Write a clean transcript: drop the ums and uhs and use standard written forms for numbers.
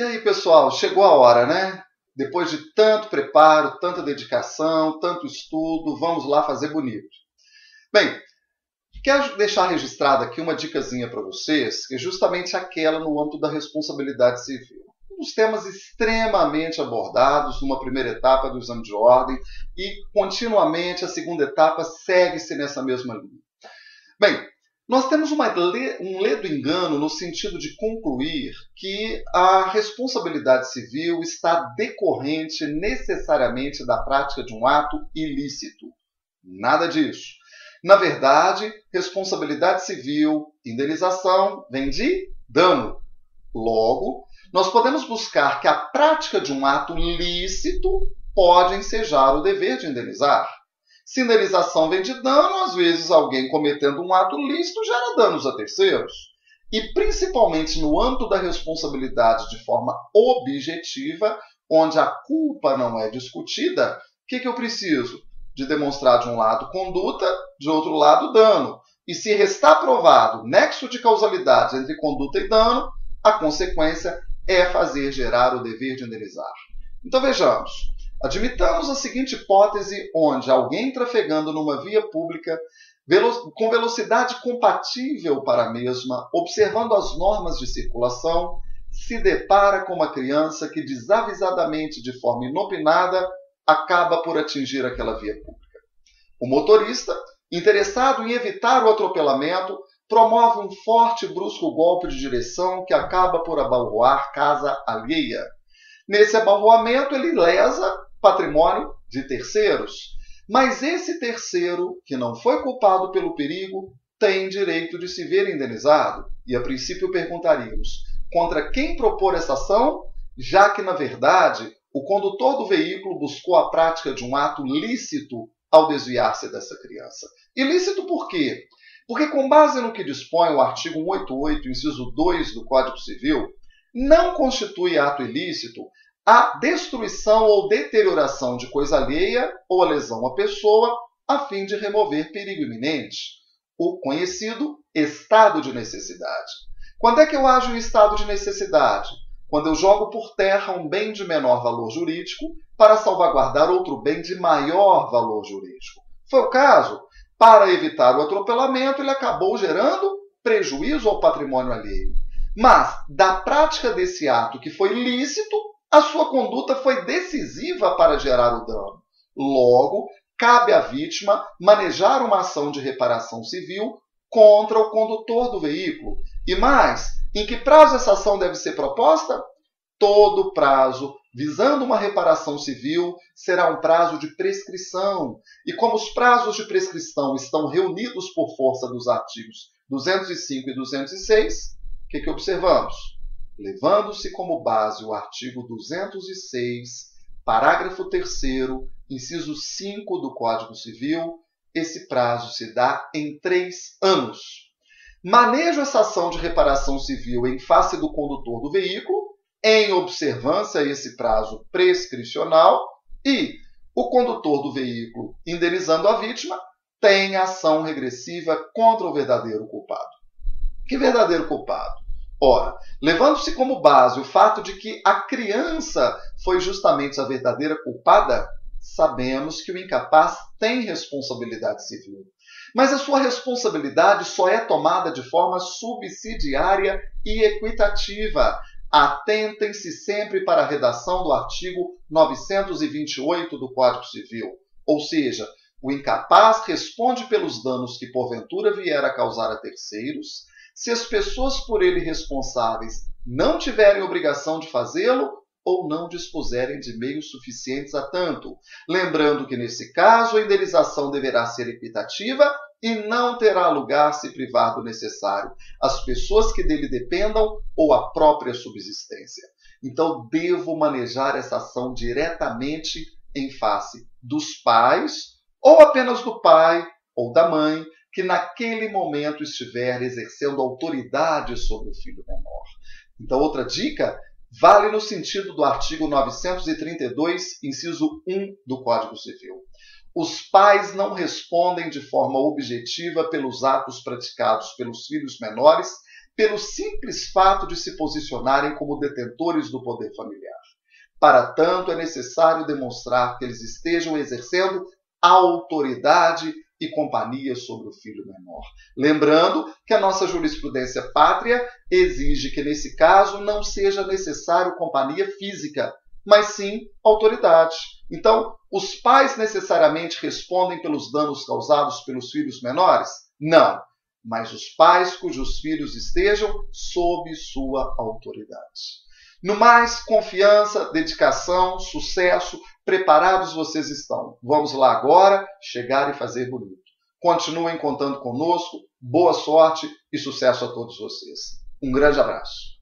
aí, pessoal, chegou a hora, né? Depois de tanto preparo, tanta dedicação, tanto estudo, vamos lá fazer bonito. Bem, quero deixar registrada aqui uma dicasinha para vocês, que é justamente aquela no âmbito da responsabilidade civil. Um dos temas extremamente abordados numa primeira etapa do exame de ordem e continuamente a segunda etapa segue-se nessa mesma linha. Bem, nós temos um ledo engano no sentido de concluir que a responsabilidade civil está decorrente necessariamente da prática de um ato ilícito. Nada disso. Na verdade, responsabilidade civil, indenização, vem de dano. Logo, nós podemos buscar que a prática de um ato lícito pode ensejar o dever de indenizar. Se indenização vem de dano, às vezes alguém cometendo um ato lícito gera danos a terceiros. E principalmente no âmbito da responsabilidade de forma objetiva, onde a culpa não é discutida, o que eu preciso? De demonstrar de um lado conduta, de outro lado dano. E se restar provado nexo de causalidade entre conduta e dano, a consequência é fazer gerar o dever de indenizar. Então vejamos. Admitamos a seguinte hipótese onde alguém trafegando numa via pública com velocidade compatível para a mesma, observando as normas de circulação, se depara com uma criança que desavisadamente, de forma inopinada, acaba por atingir aquela via pública. O motorista, interessado em evitar o atropelamento, promove um forte e brusco golpe de direção que acaba por abalroar casa alheia. Nesse abalroamento, ele lesa patrimônio de terceiros. Mas esse terceiro, que não foi culpado pelo perigo, tem direito de se ver indenizado. E a princípio perguntaríamos, contra quem propor essa ação, já que, na verdade, o condutor do veículo buscou a prática de um ato lícito ao desviar-se dessa criança. Ilícito por quê? Porque, com base no que dispõe o artigo 188, inciso 2 do Código Civil, não constitui ato ilícito a destruição ou deterioração de coisa alheia ou a lesão à pessoa a fim de remover perigo iminente, o conhecido estado de necessidade. Quando é que eu ajo em estado de necessidade? Quando eu jogo por terra um bem de menor valor jurídico para salvaguardar outro bem de maior valor jurídico. Foi o caso. Para evitar o atropelamento, ele acabou gerando prejuízo ao patrimônio alheio. Mas, da prática desse ato que foi lícito, a sua conduta foi decisiva para gerar o dano. Logo, cabe à vítima manejar uma ação de reparação civil contra o condutor do veículo. E mais, em que prazo essa ação deve ser proposta? Todo prazo, visando uma reparação civil, será um prazo de prescrição. E como os prazos de prescrição estão reunidos por força dos artigos 205 e 206, o que observamos? Levando-se como base o artigo 206, parágrafo 3º, inciso 5 do Código Civil, esse prazo se dá em 3 anos. Manejo essa ação de reparação civil em face do condutor do veículo, em observância a esse prazo prescricional, e o condutor do veículo, indenizando a vítima, tem ação regressiva contra o verdadeiro culpado. Que verdadeiro culpado? Ora, levando-se como base o fato de que a criança foi justamente a verdadeira culpada, sabemos que o incapaz tem responsabilidade civil. Mas a sua responsabilidade só é tomada de forma subsidiária e equitativa. Atentem-se sempre para a redação do artigo 928 do Código Civil. Ou seja, o incapaz responde pelos danos que porventura vier a causar a terceiros, se as pessoas por ele responsáveis não tiverem obrigação de fazê-lo ou não dispuserem de meios suficientes a tanto. Lembrando que, nesse caso, a indenização deverá ser equitativa e não terá lugar se privar do necessário as pessoas que dele dependam ou a própria subsistência. Então, devo manejar essa ação diretamente em face dos pais, ou apenas do pai ou da mãe, que naquele momento estiver exercendo autoridade sobre o filho menor. Então, outra dica vale no sentido do artigo 932, inciso 1 do Código Civil. Os pais não respondem de forma objetiva pelos atos praticados pelos filhos menores, pelo simples fato de se posicionarem como detentores do poder familiar. Para tanto, é necessário demonstrar que eles estejam exercendo autoridade e companhia sobre o filho menor. Lembrando que a nossa jurisprudência pátria exige que, nesse caso, não seja necessário companhia física, mas sim autoridade. Então, os pais necessariamente respondem pelos danos causados pelos filhos menores? Não, mas os pais cujos filhos estejam sob sua autoridade. No mais, confiança, dedicação, sucesso, preparados vocês estão. Vamos lá agora chegar e fazer bonito. Continuem contando conosco, boa sorte e sucesso a todos vocês. Um grande abraço.